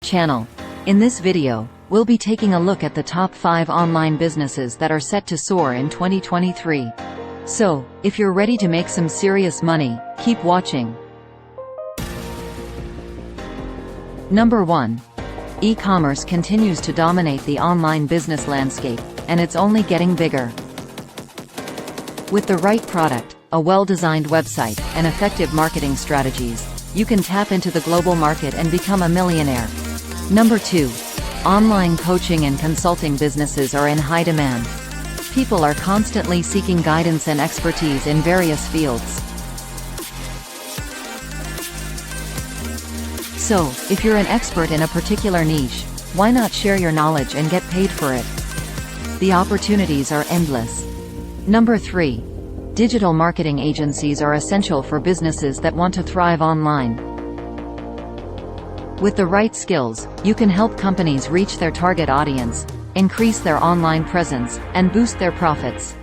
channel. In this video, we'll be taking a look at the top 5 online businesses that are set to soar in 2023. So, if you're ready to make some serious money, keep watching. Number 1. E-commerce continues to dominate the online business landscape, and it's only getting bigger. With the right product, a well-designed website, and effective marketing strategies, you can tap into the global market and become a millionaire. Number 2. Online coaching and consulting businesses are in high demand. People are constantly seeking guidance and expertise in various fields. So, if you're an expert in a particular niche, why not share your knowledge and get paid for it? The opportunities are endless. Number 3. Digital marketing agencies are essential for businesses that want to thrive online. With the right skills, you can help companies reach their target audience, increase their online presence, and boost their profits.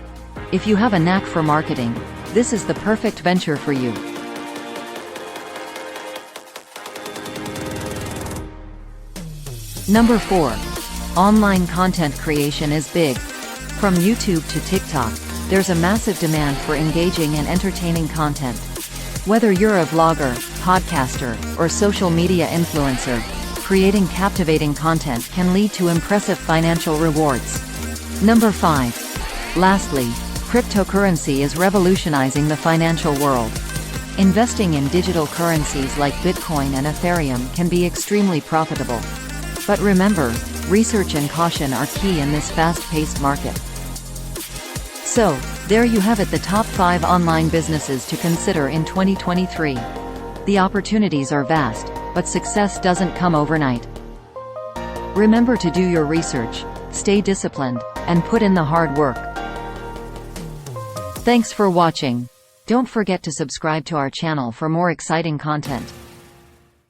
If you have a knack for marketing, this is the perfect venture for you. Number 4. Online content creation is big. From YouTube to TikTok, there's a massive demand for engaging and entertaining content. Whether you're a vlogger, podcaster, or social media influencer, creating captivating content can lead to impressive financial rewards. Number 5. Lastly, cryptocurrency is revolutionizing the financial world. Investing in digital currencies like Bitcoin and Ethereum can be extremely profitable. But remember, research and caution are key in this fast-paced market. So, there you have it, the top 5 online businesses to consider in 2023. The opportunities are vast, but success doesn't come overnight. Remember to do your research, stay disciplined, and put in the hard work. Thanks for watching. Don't forget to subscribe to our channel for more exciting content.